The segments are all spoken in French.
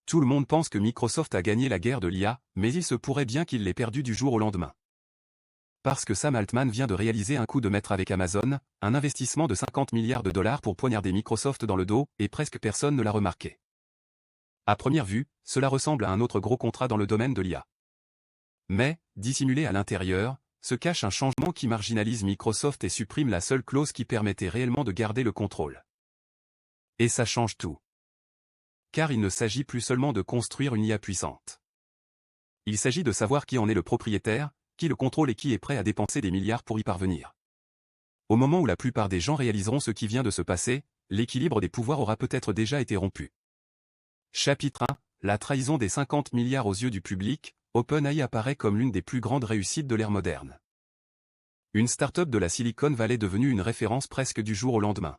Tout le monde pense que Microsoft a gagné la guerre de l'IA, mais il se pourrait bien qu'il l'ait perdue du jour au lendemain. Parce que Sam Altman vient de réaliser un coup de maître avec Amazon, un investissement de 50 milliards de dollars pour poignarder Microsoft dans le dos, et presque personne ne l'a remarqué. À première vue, cela ressemble à un autre gros contrat dans le domaine de l'IA. Mais, dissimulé à l'intérieur, se cache un changement qui marginalise Microsoft et supprime la seule clause qui permettait réellement de garder le contrôle. Et ça change tout. Car il ne s'agit plus seulement de construire une IA puissante. Il s'agit de savoir qui en est le propriétaire, qui le contrôle et qui est prêt à dépenser des milliards pour y parvenir. Au moment où la plupart des gens réaliseront ce qui vient de se passer, l'équilibre des pouvoirs aura peut-être déjà été rompu. Chapitre 1. La trahison des 50 milliards aux yeux du public, OpenAI apparaît comme l'une des plus grandes réussites de l'ère moderne. Une start-up de la Silicon Valley devenue une référence presque du jour au lendemain.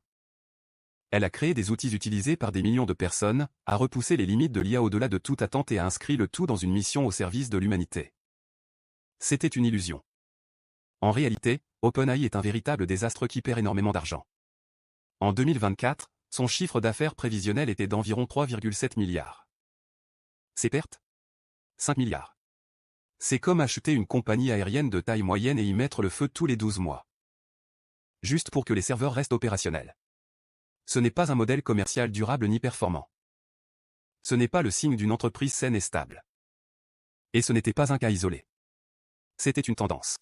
Elle a créé des outils utilisés par des millions de personnes, a repoussé les limites de l'IA au-delà de toute attente et a inscrit le tout dans une mission au service de l'humanité. C'était une illusion. En réalité, OpenAI est un véritable désastre qui perd énormément d'argent. En 2024, son chiffre d'affaires prévisionnel était d'environ 3,7 milliards. Ses pertes ? 5 milliards. C'est comme acheter une compagnie aérienne de taille moyenne et y mettre le feu tous les 12 mois. Juste pour que les serveurs restent opérationnels. Ce n'est pas un modèle commercial durable ni performant. Ce n'est pas le signe d'une entreprise saine et stable. Et ce n'était pas un cas isolé. C'était une tendance.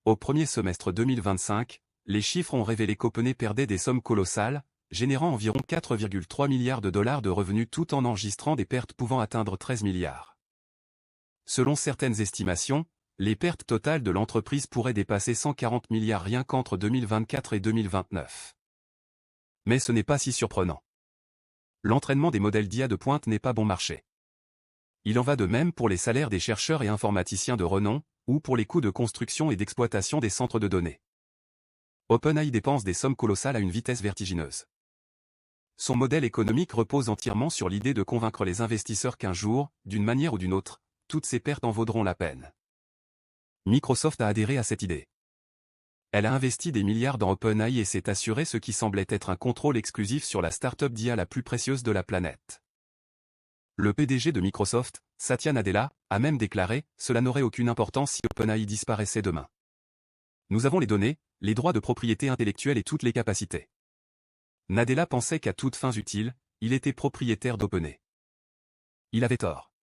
Au premier semestre 2025, les chiffres ont révélé qu'OpenAI perdait des sommes colossales, générant environ 4,3 milliards de dollars de revenus tout en enregistrant des pertes pouvant atteindre 13 milliards. Selon certaines estimations, les pertes totales de l'entreprise pourraient dépasser 140 milliards rien qu'entre 2024 et 2029. Mais ce n'est pas si surprenant. L'entraînement des modèles d'IA de pointe n'est pas bon marché. Il en va de même pour les salaires des chercheurs et informaticiens de renom, ou pour les coûts de construction et d'exploitation des centres de données. OpenAI dépense des sommes colossales à une vitesse vertigineuse. Son modèle économique repose entièrement sur l'idée de convaincre les investisseurs qu'un jour, d'une manière ou d'une autre, toutes ces pertes en vaudront la peine. Microsoft a adhéré à cette idée. Elle a investi des milliards dans OpenAI et s'est assuré ce qui semblait être un contrôle exclusif sur la start-up d'IA la plus précieuse de la planète. Le PDG de Microsoft, Satya Nadella, a même déclaré « Cela n'aurait aucune importance si OpenAI disparaissait demain. Nous avons les données, les droits de propriété intellectuelle et toutes les capacités. » Nadella pensait qu'à toutes fins utiles, il était propriétaire d'OpenAI. Il avait tort.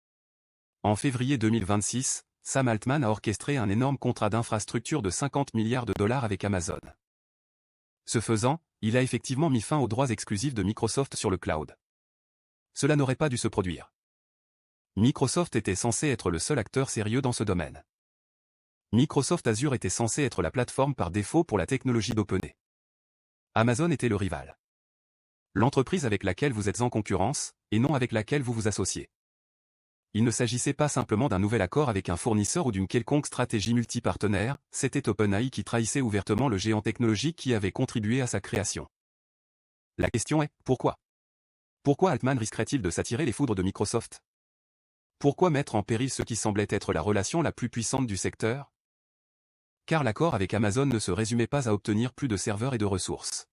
En février 2026, Sam Altman a orchestré un énorme contrat d'infrastructure de 50 milliards de dollars avec Amazon. Ce faisant, il a effectivement mis fin aux droits exclusifs de Microsoft sur le cloud. Cela n'aurait pas dû se produire. Microsoft était censé être le seul acteur sérieux dans ce domaine. Microsoft Azure était censé être la plateforme par défaut pour la technologie d'OpenAI. Amazon était le rival. L'entreprise avec laquelle vous êtes en concurrence, et non avec laquelle vous vous associez. Il ne s'agissait pas simplement d'un nouvel accord avec un fournisseur ou d'une quelconque stratégie multipartenaire, c'était OpenAI qui trahissait ouvertement le géant technologique qui avait contribué à sa création. La question est, pourquoi ? Pourquoi Altman risquerait-il de s'attirer les foudres de Microsoft ? Pourquoi mettre en péril ce qui semblait être la relation la plus puissante du secteur ? Car l'accord avec Amazon ne se résumait pas à obtenir plus de serveurs et de ressources.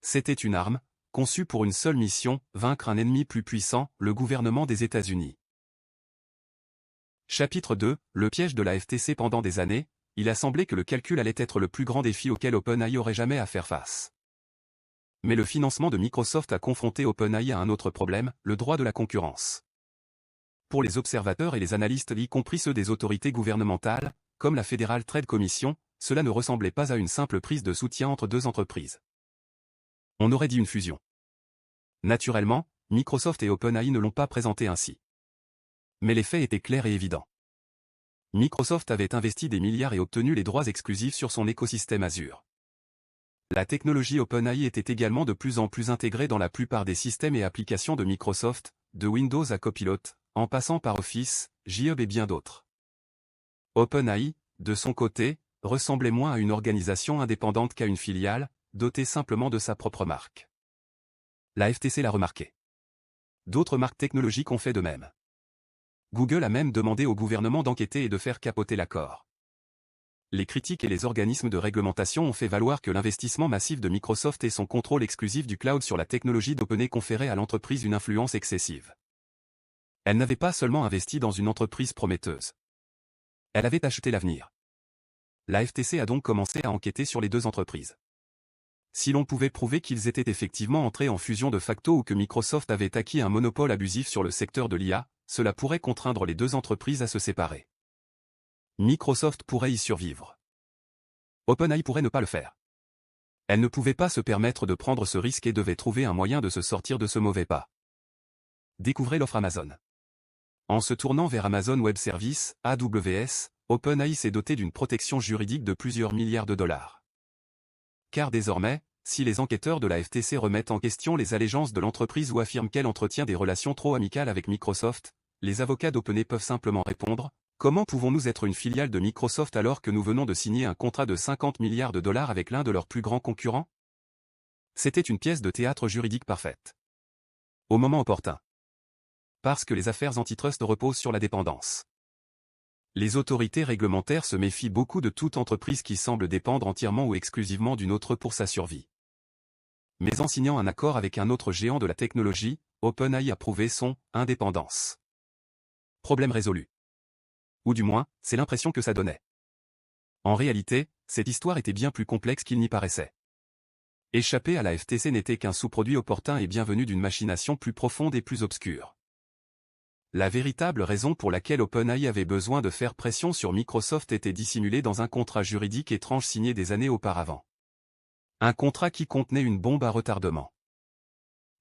C'était une arme, conçue pour une seule mission, vaincre un ennemi plus puissant, le gouvernement des États-Unis. Chapitre 2, le piège de la FTC. Pendant des années, il a semblé que le calcul allait être le plus grand défi auquel OpenAI aurait jamais à faire face. Mais le financement de Microsoft a confronté OpenAI à un autre problème, le droit de la concurrence. Pour les observateurs et les analystes, y compris ceux des autorités gouvernementales, comme la Federal Trade Commission, cela ne ressemblait pas à une simple prise de soutien entre deux entreprises. On aurait dit une fusion. Naturellement, Microsoft et OpenAI ne l'ont pas présenté ainsi. Mais les faits étaient clairs et évidents. Microsoft avait investi des milliards et obtenu les droits exclusifs sur son écosystème Azure. La technologie OpenAI était également de plus en plus intégrée dans la plupart des systèmes et applications de Microsoft, de Windows à Copilot, en passant par Office, GitHub et bien d'autres. OpenAI, de son côté, ressemblait moins à une organisation indépendante qu'à une filiale, dotée simplement de sa propre marque. La FTC l'a remarqué. D'autres marques technologiques ont fait de même. Google a même demandé au gouvernement d'enquêter et de faire capoter l'accord. Les critiques et les organismes de réglementation ont fait valoir que l'investissement massif de Microsoft et son contrôle exclusif du cloud sur la technologie d'OpenAI conférait à l'entreprise une influence excessive. Elle n'avait pas seulement investi dans une entreprise prometteuse. Elle avait acheté l'avenir. La FTC a donc commencé à enquêter sur les deux entreprises. Si l'on pouvait prouver qu'ils étaient effectivement entrés en fusion de facto ou que Microsoft avait acquis un monopole abusif sur le secteur de l'IA, cela pourrait contraindre les deux entreprises à se séparer. Microsoft pourrait y survivre. OpenAI pourrait ne pas le faire. Elle ne pouvait pas se permettre de prendre ce risque et devait trouver un moyen de se sortir de ce mauvais pas. Découvrez l'offre Amazon. En se tournant vers Amazon Web Services, AWS, OpenAI s'est doté d'une protection juridique de plusieurs milliards de dollars. Car désormais, si les enquêteurs de la FTC remettent en question les allégeances de l'entreprise ou affirment qu'elle entretient des relations trop amicales avec Microsoft, les avocats d'OpenAI peuvent simplement répondre « Comment pouvons-nous être une filiale de Microsoft alors que nous venons de signer un contrat de 50 milliards de dollars avec l'un de leurs plus grands concurrents ?» C'était une pièce de théâtre juridique parfaite. Au moment opportun. Parce que les affaires antitrust reposent sur la dépendance. Les autorités réglementaires se méfient beaucoup de toute entreprise qui semble dépendre entièrement ou exclusivement d'une autre pour sa survie. Mais en signant un accord avec un autre géant de la technologie, OpenAI a prouvé son indépendance. Problème résolu. Ou du moins, c'est l'impression que ça donnait. En réalité, cette histoire était bien plus complexe qu'il n'y paraissait. Échapper à la FTC n'était qu'un sous-produit opportun et bienvenu d'une machination plus profonde et plus obscure. La véritable raison pour laquelle OpenAI avait besoin de faire pression sur Microsoft était dissimulée dans un contrat juridique étrange signé des années auparavant. Un contrat qui contenait une bombe à retardement.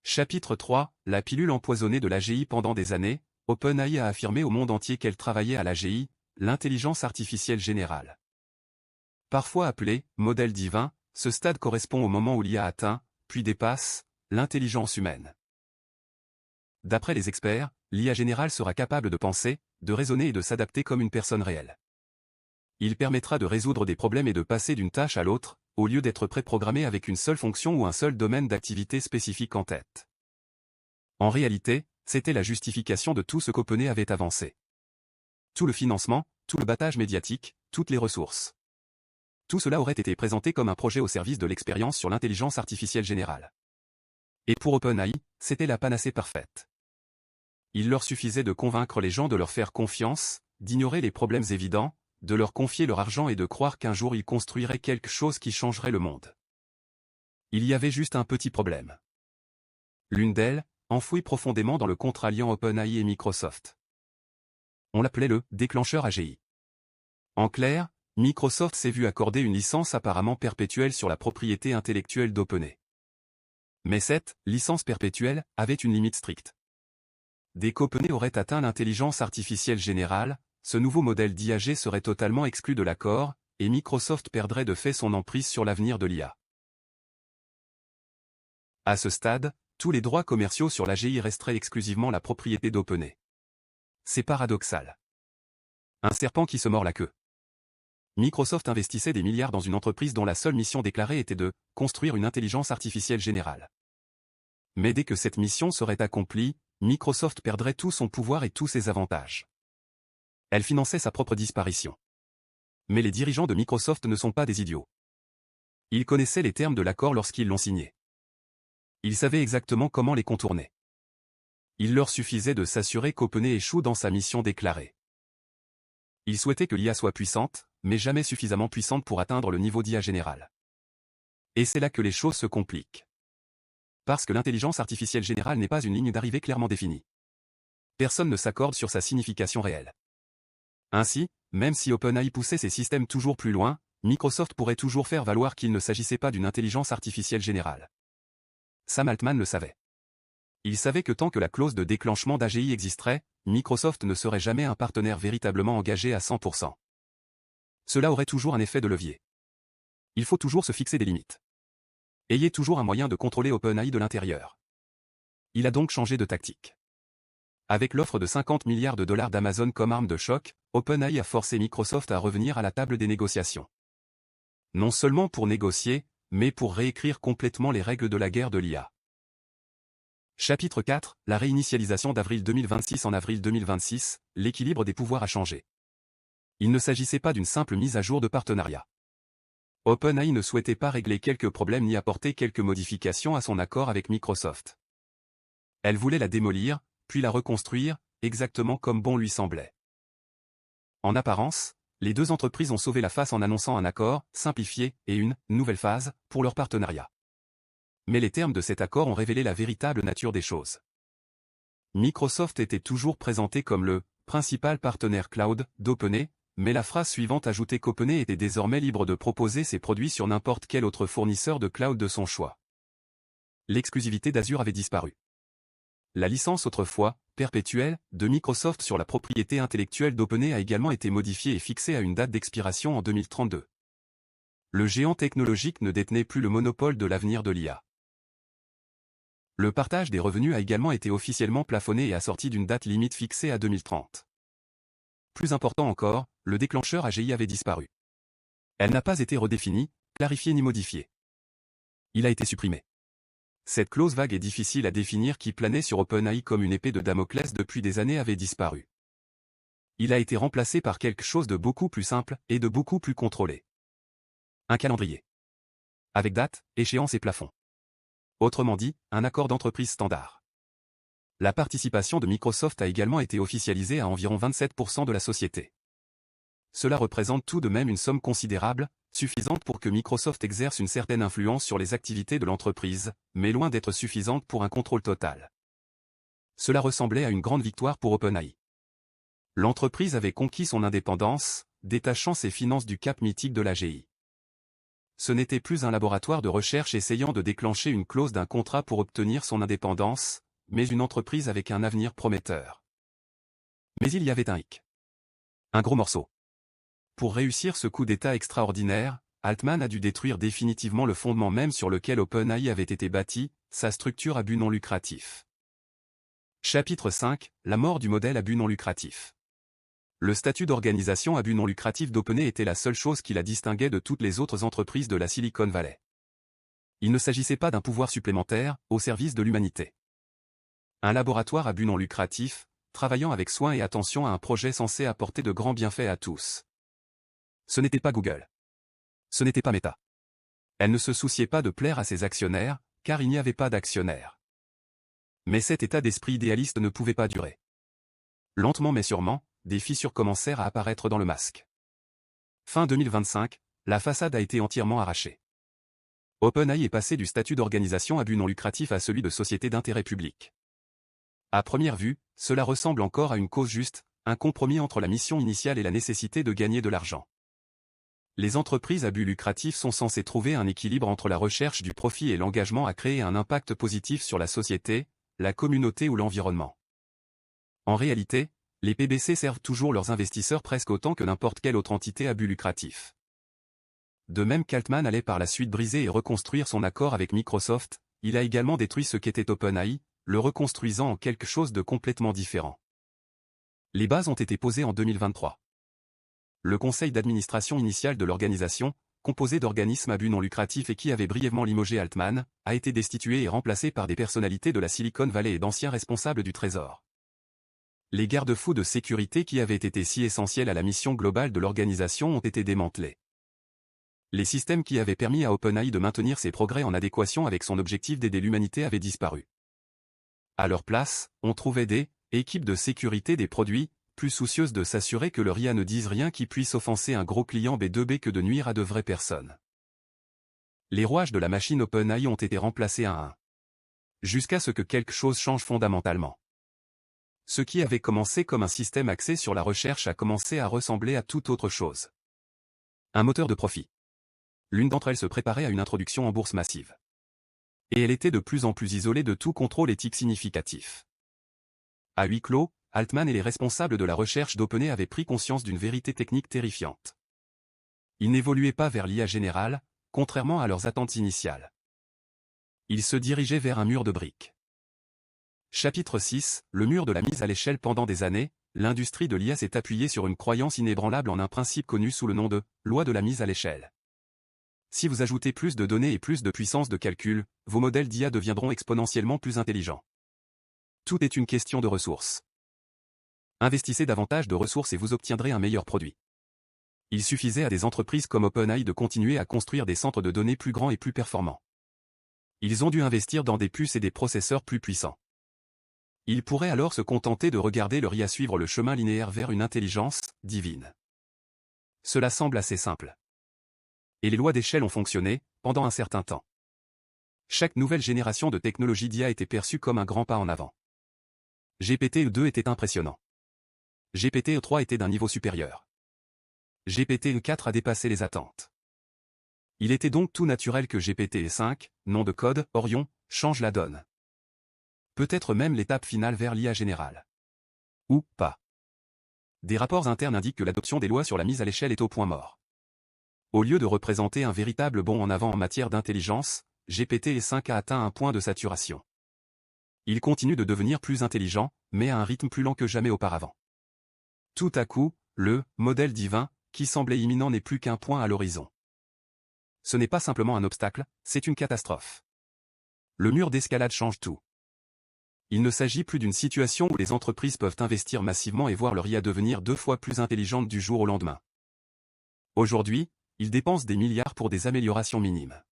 Chapitre 3, la pilule empoisonnée de l'AGI. Pendant des années, OpenAI a affirmé au monde entier qu'elle travaillait à l'AGI, l'intelligence artificielle générale. Parfois appelé « modèle divin », ce stade correspond au moment où l'IA atteint, puis dépasse, l'intelligence humaine. D'après les experts, l'IA générale sera capable de penser, de raisonner et de s'adapter comme une personne réelle. Il permettra de résoudre des problèmes et de passer d'une tâche à l'autre, au lieu d'être préprogrammé avec une seule fonction ou un seul domaine d'activité spécifique en tête. En réalité, c'était la justification de tout ce qu'OpenAI avait avancé. Tout le financement, tout le battage médiatique, toutes les ressources. Tout cela aurait été présenté comme un projet au service de l'expérience sur l'intelligence artificielle générale. Et pour OpenAI, c'était la panacée parfaite. Il leur suffisait de convaincre les gens de leur faire confiance, d'ignorer les problèmes évidents, de leur confier leur argent et de croire qu'un jour ils construiraient quelque chose qui changerait le monde. Il y avait juste un petit problème. L'une d'elles, enfouie profondément dans le contrat liant OpenAI et Microsoft. On l'appelait le « déclencheur AGI ». En clair, Microsoft s'est vu accorder une licence apparemment perpétuelle sur la propriété intellectuelle d'OpenAI. Mais cette « licence perpétuelle » avait une limite stricte. Dès qu'OpenAI aurait atteint l'intelligence artificielle générale, ce nouveau modèle d'IAG serait totalement exclu de l'accord, et Microsoft perdrait de fait son emprise sur l'avenir de l'IA. À ce stade, tous les droits commerciaux sur l'AGI resteraient exclusivement la propriété d'OpenAI. C'est paradoxal. Un serpent qui se mord la queue. Microsoft investissait des milliards dans une entreprise dont la seule mission déclarée était de construire une intelligence artificielle générale. Mais dès que cette mission serait accomplie, Microsoft perdrait tout son pouvoir et tous ses avantages. Elle finançait sa propre disparition. Mais les dirigeants de Microsoft ne sont pas des idiots. Ils connaissaient les termes de l'accord lorsqu'ils l'ont signé. Ils savaient exactement comment les contourner. Il leur suffisait de s'assurer qu'OpenAI échoue dans sa mission déclarée. Ils souhaitaient que l'IA soit puissante, mais jamais suffisamment puissante pour atteindre le niveau d'IA général. Et c'est là que les choses se compliquent. Parce que l'intelligence artificielle générale n'est pas une ligne d'arrivée clairement définie. Personne ne s'accorde sur sa signification réelle. Ainsi, même si OpenAI poussait ses systèmes toujours plus loin, Microsoft pourrait toujours faire valoir qu'il ne s'agissait pas d'une intelligence artificielle générale. Sam Altman le savait. Il savait que tant que la clause de déclenchement d'AGI existerait, Microsoft ne serait jamais un partenaire véritablement engagé à 100%. Cela aurait toujours un effet de levier. Il faut toujours se fixer des limites. Ayez toujours un moyen de contrôler OpenAI de l'intérieur. Il a donc changé de tactique. Avec l'offre de 50 milliards de dollars d'Amazon comme arme de choc, OpenAI a forcé Microsoft à revenir à la table des négociations. Non seulement pour négocier, mais pour réécrire complètement les règles de la guerre de l'IA. Chapitre 4, la réinitialisation d'avril 2026. En avril 2026, l'équilibre des pouvoirs a changé. Il ne s'agissait pas d'une simple mise à jour de partenariat. OpenAI ne souhaitait pas régler quelques problèmes ni apporter quelques modifications à son accord avec Microsoft. Elle voulait la démolir, puis la reconstruire, exactement comme bon lui semblait. En apparence, les deux entreprises ont sauvé la face en annonçant un accord, simplifié, et une « nouvelle phase » pour leur partenariat. Mais les termes de cet accord ont révélé la véritable nature des choses. Microsoft était toujours présenté comme le « principal partenaire cloud » d'OpenAI, mais la phrase suivante ajoutait qu'OpenAI était désormais libre de proposer ses produits sur n'importe quel autre fournisseur de cloud de son choix. L'exclusivité d'Azure avait disparu. La licence autrefois, perpétuelle, de Microsoft sur la propriété intellectuelle d'OpenAI a également été modifiée et fixée à une date d'expiration en 2032. Le géant technologique ne détenait plus le monopole de l'avenir de l'IA. Le partage des revenus a également été officiellement plafonné et assorti d'une date limite fixée à 2030. Plus important encore, le déclencheur AGI avait disparu. Elle n'a pas été redéfinie, clarifiée ni modifiée. Il a été supprimé. Cette clause vague et difficile à définir qui planait sur OpenAI comme une épée de Damoclès depuis des années avait disparu. Il a été remplacé par quelque chose de beaucoup plus simple et de beaucoup plus contrôlé. Un calendrier. Avec date, échéance et plafond. Autrement dit, un accord d'entreprise standard. La participation de Microsoft a également été officialisée à environ 27% de la société. Cela représente tout de même une somme considérable, suffisante pour que Microsoft exerce une certaine influence sur les activités de l'entreprise, mais loin d'être suffisante pour un contrôle total. Cela ressemblait à une grande victoire pour OpenAI. L'entreprise avait conquis son indépendance, détachant ses finances du cap mythique de l'AGI. Ce n'était plus un laboratoire de recherche essayant de déclencher une clause d'un contrat pour obtenir son indépendance, mais une entreprise avec un avenir prometteur. Mais il y avait un hic. Un gros morceau. Pour réussir ce coup d'État extraordinaire, Altman a dû détruire définitivement le fondement même sur lequel OpenAI avait été bâti, sa structure à but non lucratif. Chapitre 5, la mort du modèle à but non lucratif. Le statut d'organisation à but non lucratif d'OpenAI était la seule chose qui la distinguait de toutes les autres entreprises de la Silicon Valley. Il ne s'agissait pas d'un pouvoir supplémentaire, au service de l'humanité. Un laboratoire à but non lucratif, travaillant avec soin et attention à un projet censé apporter de grands bienfaits à tous. Ce n'était pas Google. Ce n'était pas Meta. Elle ne se souciait pas de plaire à ses actionnaires, car il n'y avait pas d'actionnaires. Mais cet état d'esprit idéaliste ne pouvait pas durer. Lentement mais sûrement, des fissures commencèrent à apparaître dans le masque. Fin 2025, la façade a été entièrement arrachée. OpenAI est passé du statut d'organisation à but non lucratif à celui de société d'intérêt public. À première vue, cela ressemble encore à une cause juste, un compromis entre la mission initiale et la nécessité de gagner de l'argent. Les entreprises à but lucratif sont censées trouver un équilibre entre la recherche du profit et l'engagement à créer un impact positif sur la société, la communauté ou l'environnement. En réalité, les PBC servent toujours leurs investisseurs presque autant que n'importe quelle autre entité à but lucratif. De même qu'Altman allait par la suite briser et reconstruire son accord avec Microsoft, il a également détruit ce qu'était OpenAI, le reconstruisant en quelque chose de complètement différent. Les bases ont été posées en 2023. Le conseil d'administration initial de l'organisation, composé d'organismes à but non lucratif et qui avait brièvement limogé Altman, a été destitué et remplacé par des personnalités de la Silicon Valley et d'anciens responsables du Trésor. Les garde-fous de sécurité qui avaient été si essentiels à la mission globale de l'organisation ont été démantelés. Les systèmes qui avaient permis à OpenAI de maintenir ses progrès en adéquation avec son objectif d'aider l'humanité avaient disparu. À leur place, on trouvait des équipes de sécurité des produits, plus soucieuses de s'assurer que leur IA ne dise rien qui puisse offenser un gros client B2B que de nuire à de vraies personnes. Les rouages de la machine OpenAI ont été remplacés un à un. Jusqu'à ce que quelque chose change fondamentalement. Ce qui avait commencé comme un système axé sur la recherche a commencé à ressembler à toute autre chose. Un moteur de profit. L'une d'entre elles se préparait à une introduction en bourse massive. Et elle était de plus en plus isolée de tout contrôle éthique significatif. À huis clos, Altman et les responsables de la recherche d'OpenAI avaient pris conscience d'une vérité technique terrifiante. Ils n'évoluaient pas vers l'IA générale, contrairement à leurs attentes initiales. Ils se dirigeaient vers un mur de briques. Chapitre 6, le mur de la mise à l'échelle. Pendant des années, l'industrie de l'IA s'est appuyée sur une croyance inébranlable en un principe connu sous le nom de « loi de la mise à l'échelle ». Si vous ajoutez plus de données et plus de puissance de calcul, vos modèles d'IA deviendront exponentiellement plus intelligents. Tout est une question de ressources. Investissez davantage de ressources et vous obtiendrez un meilleur produit. Il suffisait à des entreprises comme OpenAI de continuer à construire des centres de données plus grands et plus performants. Ils ont dû investir dans des puces et des processeurs plus puissants. Il pourrait alors se contenter de regarder leur IA suivre le chemin linéaire vers une intelligence divine. Cela semble assez simple. Et les lois d'échelle ont fonctionné, pendant un certain temps. Chaque nouvelle génération de technologie d'IA était perçue comme un grand pas en avant. GPT-2 était impressionnant. GPT-3 était d'un niveau supérieur. GPT-4 a dépassé les attentes. Il était donc tout naturel que GPT-5, nom de code, Orion, change la donne. Peut-être même l'étape finale vers l'IA générale. Ou pas. Des rapports internes indiquent que l'adoption des lois sur la mise à l'échelle est au point mort. Au lieu de représenter un véritable bond en avant en matière d'intelligence, GPT-5 a atteint un point de saturation. Il continue de devenir plus intelligent, mais à un rythme plus lent que jamais auparavant. Tout à coup, le « modèle divin » qui semblait imminent n'est plus qu'un point à l'horizon. Ce n'est pas simplement un obstacle, c'est une catastrophe. Le mur d'escalade change tout. Il ne s'agit plus d'une situation où les entreprises peuvent investir massivement et voir leur IA devenir 2 fois plus intelligente du jour au lendemain. Aujourd'hui, ils dépensent des milliards pour des améliorations minimes.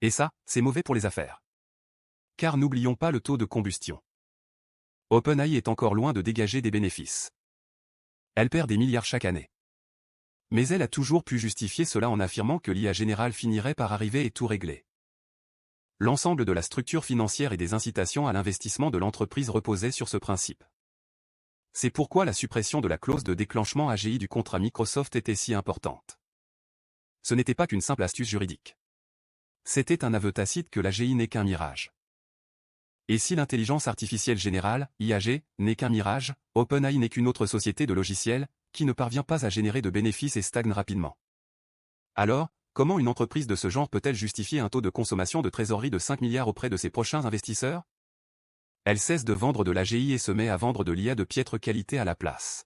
Et ça, c'est mauvais pour les affaires. Car n'oublions pas le taux de combustion. OpenAI est encore loin de dégager des bénéfices. Elle perd des milliards chaque année. Mais elle a toujours pu justifier cela en affirmant que l'IA générale finirait par arriver et tout régler. L'ensemble de la structure financière et des incitations à l'investissement de l'entreprise reposait sur ce principe. C'est pourquoi la suppression de la clause de déclenchement AGI du contrat Microsoft était si importante. Ce n'était pas qu'une simple astuce juridique. C'était un aveu tacite que l'AGI n'est qu'un mirage. Et si l'intelligence artificielle générale, IAG, n'est qu'un mirage, OpenAI n'est qu'une autre société de logiciels, qui ne parvient pas à générer de bénéfices et stagne rapidement. Alors, comment une entreprise de ce genre peut-elle justifier un taux de consommation de trésorerie de 5 milliards auprès de ses prochains investisseurs? Elle cesse de vendre de l'AGI et se met à vendre de l'IA de piètre qualité à la place.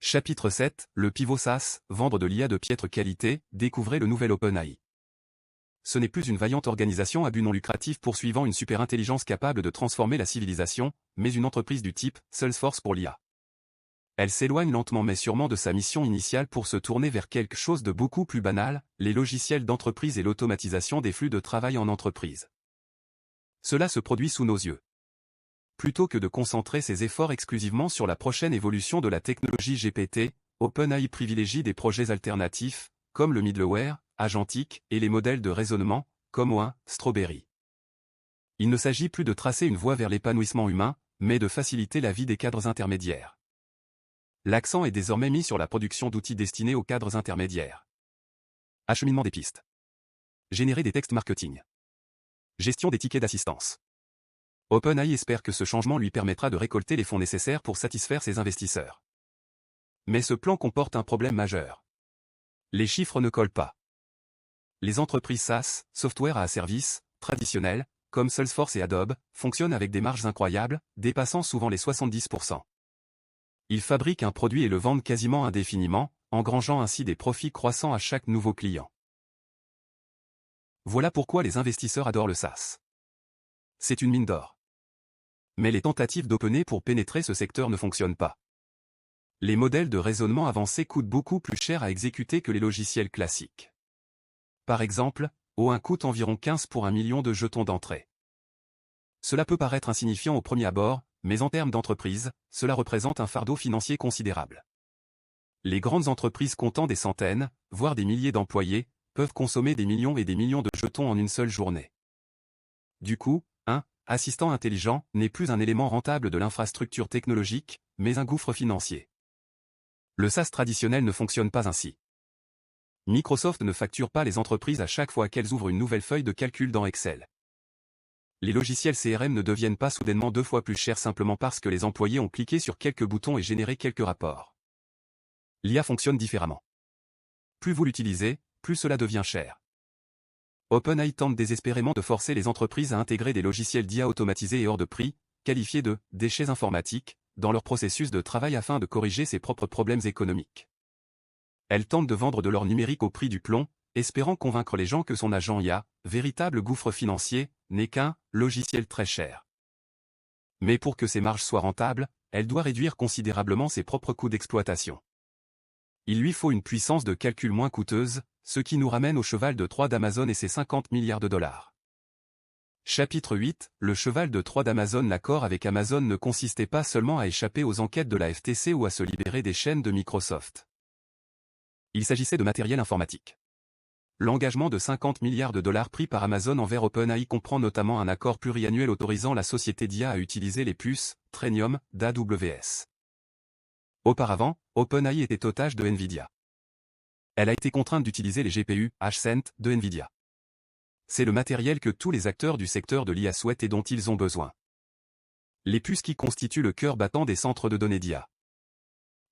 Chapitre 7, le pivot SaaS, vendre de l'IA de piètre qualité, découvrez le nouvel OpenAI. Ce n'est plus une vaillante organisation à but non lucratif poursuivant une superintelligence capable de transformer la civilisation, mais une entreprise du type Salesforce pour l'IA. Elle s'éloigne lentement mais sûrement de sa mission initiale pour se tourner vers quelque chose de beaucoup plus banal, les logiciels d'entreprise et l'automatisation des flux de travail en entreprise. Cela se produit sous nos yeux. Plutôt que de concentrer ses efforts exclusivement sur la prochaine évolution de la technologie GPT, OpenAI privilégie des projets alternatifs, comme le middleware, agentique, et les modèles de raisonnement, comme OIN, Strawberry. Il ne s'agit plus de tracer une voie vers l'épanouissement humain, mais de faciliter la vie des cadres intermédiaires. L'accent est désormais mis sur la production d'outils destinés aux cadres intermédiaires. Acheminement des pistes. Générer des textes marketing. Gestion des tickets d'assistance. OpenAI espère que ce changement lui permettra de récolter les fonds nécessaires pour satisfaire ses investisseurs. Mais ce plan comporte un problème majeur. Les chiffres ne collent pas. Les entreprises SaaS, software à service, traditionnelles, comme Salesforce et Adobe, fonctionnent avec des marges incroyables, dépassant souvent les 70%. Ils fabriquent un produit et le vendent quasiment indéfiniment, engrangeant ainsi des profits croissants à chaque nouveau client. Voilà pourquoi les investisseurs adorent le SaaS. C'est une mine d'or. Mais les tentatives d'OpenAI pour pénétrer ce secteur ne fonctionnent pas. Les modèles de raisonnement avancés coûtent beaucoup plus cher à exécuter que les logiciels classiques. Par exemple, OIN coûte environ 15 pour 1 million de jetons d'entrée. Cela peut paraître insignifiant au premier abord, mais en termes d'entreprise, cela représente un fardeau financier considérable. Les grandes entreprises comptant des centaines, voire des milliers d'employés, peuvent consommer des millions et des millions de jetons en une seule journée. Du coup, un assistant intelligent n'est plus un élément rentable de l'infrastructure technologique, mais un gouffre financier. Le SaaS traditionnel ne fonctionne pas ainsi. Microsoft ne facture pas les entreprises à chaque fois qu'elles ouvrent une nouvelle feuille de calcul dans Excel. Les logiciels CRM ne deviennent pas soudainement 2 fois plus chers simplement parce que les employés ont cliqué sur quelques boutons et généré quelques rapports. L'IA fonctionne différemment. Plus vous l'utilisez, plus cela devient cher. OpenAI tente désespérément de forcer les entreprises à intégrer des logiciels d'IA automatisés et hors de prix, qualifiés de « déchets informatiques », dans leur processus de travail afin de corriger ses propres problèmes économiques. Elle tente de vendre de l'or numérique au prix du plomb, espérant convaincre les gens que son agent IA, véritable gouffre financier, n'est qu'un logiciel très cher. Mais pour que ses marges soient rentables, elle doit réduire considérablement ses propres coûts d'exploitation. Il lui faut une puissance de calcul moins coûteuse, ce qui nous ramène au cheval de Troie d'Amazon et ses 50 milliards de dollars. Chapitre 8, le cheval de Troie d'Amazon. L'accord avec Amazon ne consistait pas seulement à échapper aux enquêtes de la FTC ou à se libérer des chaînes de Microsoft. Il s'agissait de matériel informatique. L'engagement de 50 milliards de dollars pris par Amazon envers OpenAI comprend notamment un accord pluriannuel autorisant la société d'IA à utiliser les puces Trainium d'AWS. Auparavant, OpenAI était otage de Nvidia. Elle a été contrainte d'utiliser les GPU H100 de Nvidia. C'est le matériel que tous les acteurs du secteur de l'IA souhaitent et dont ils ont besoin. Les puces qui constituent le cœur battant des centres de données d'IA.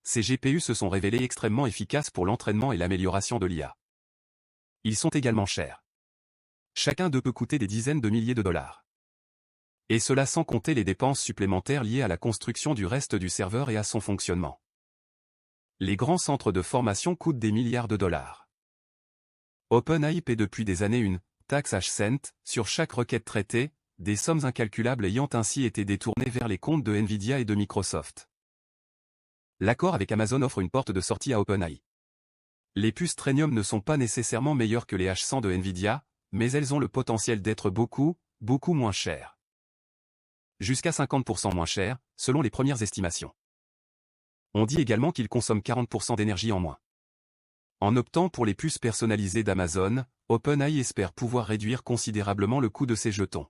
Ces GPU se sont révélés extrêmement efficaces pour l'entraînement et l'amélioration de l'IA. Ils sont également chers. Chacun d'eux peut coûter des dizaines de milliers de dollars. Et cela sans compter les dépenses supplémentaires liées à la construction du reste du serveur et à son fonctionnement. Les grands centres de formation coûtent des milliards de dollars. OpenAI paie depuis des années une taxe H100 sur chaque requête traitée, des sommes incalculables ayant ainsi été détournées vers les comptes de Nvidia et de Microsoft. L'accord avec Amazon offre une porte de sortie à OpenAI. Les puces Trainium ne sont pas nécessairement meilleures que les H100 de Nvidia, mais elles ont le potentiel d'être beaucoup moins chères. Jusqu'à 50% moins chères, selon les premières estimations. On dit également qu'ils consomment 40% d'énergie en moins. En optant pour les puces personnalisées d'Amazon, OpenAI espère pouvoir réduire considérablement le coût de ses jetons.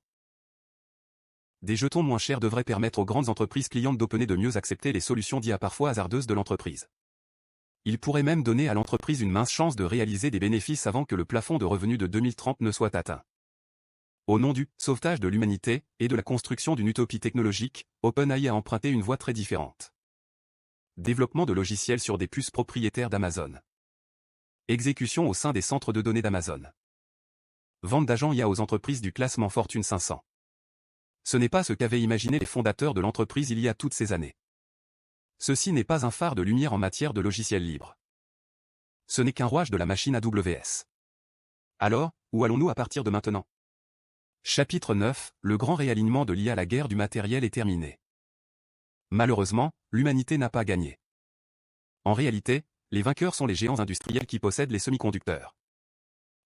Des jetons moins chers devraient permettre aux grandes entreprises clientes d'OpenAI de mieux accepter les solutions d'IA parfois hasardeuses de l'entreprise. Il pourrait même donner à l'entreprise une mince chance de réaliser des bénéfices avant que le plafond de revenus de 2030 ne soit atteint. Au nom du sauvetage de l'humanité et de la construction d'une utopie technologique, OpenAI a emprunté une voie très différente. Développement de logiciels sur des puces propriétaires d'Amazon. Exécution au sein des centres de données d'Amazon. Vente d'agents IA aux entreprises du classement Fortune 500. Ce n'est pas ce qu'avaient imaginé les fondateurs de l'entreprise il y a toutes ces années. Ceci n'est pas un phare de lumière en matière de logiciels libres. Ce n'est qu'un rouage de la machine AWS. Alors, où allons-nous à partir de maintenant? Chapitre 9, le grand réalignement de l'IA. La guerre du matériel est terminée. Malheureusement, l'humanité n'a pas gagné. En réalité, les vainqueurs sont les géants industriels qui possèdent les semi-conducteurs.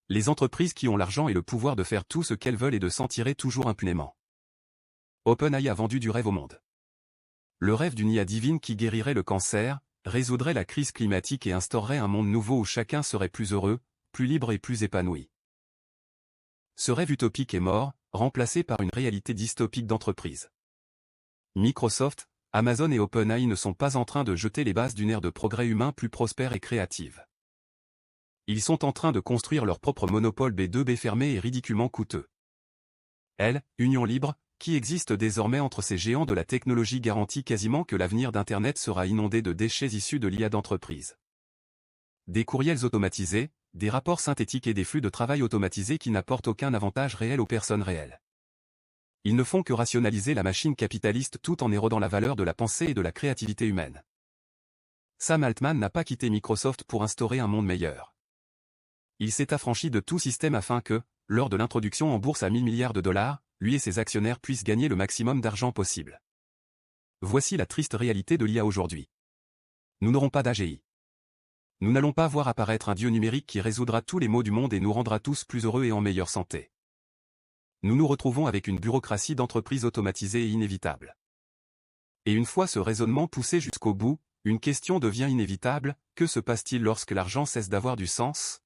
Les entreprises qui ont l'argent et le pouvoir de faire tout ce qu'elles veulent et de s'en tirer toujours impunément. OpenAI a vendu du rêve au monde. Le rêve d'une IA divine qui guérirait le cancer, résoudrait la crise climatique et instaurerait un monde nouveau où chacun serait plus heureux, plus libre et plus épanoui. Ce rêve utopique est mort, remplacé par une réalité dystopique d'entreprise. Microsoft, Amazon et OpenAI ne sont pas en train de jeter les bases d'une ère de progrès humain plus prospère et créative. Ils sont en train de construire leur propre monopole B2B fermé et ridiculement coûteux. Union libre, qui existe désormais entre ces géants de la technologie garantit quasiment que l'avenir d'Internet sera inondé de déchets issus de l'IA d'entreprise. Des courriels automatisés, des rapports synthétiques et des flux de travail automatisés qui n'apportent aucun avantage réel aux personnes réelles. Ils ne font que rationaliser la machine capitaliste tout en érodant la valeur de la pensée et de la créativité humaine. Sam Altman n'a pas quitté Microsoft pour instaurer un monde meilleur. Il s'est affranchi de tout système afin que, lors de l'introduction en bourse à 1000 milliards de dollars, lui et ses actionnaires puissent gagner le maximum d'argent possible. Voici la triste réalité de l'IA aujourd'hui. Nous n'aurons pas d'AGI. Nous n'allons pas voir apparaître un dieu numérique qui résoudra tous les maux du monde et nous rendra tous plus heureux et en meilleure santé. Nous nous retrouvons avec une bureaucratie d'entreprise automatisée et inévitable. Et une fois ce raisonnement poussé jusqu'au bout, une question devient inévitable, que se passe-t-il lorsque l'argent cesse d'avoir du sens?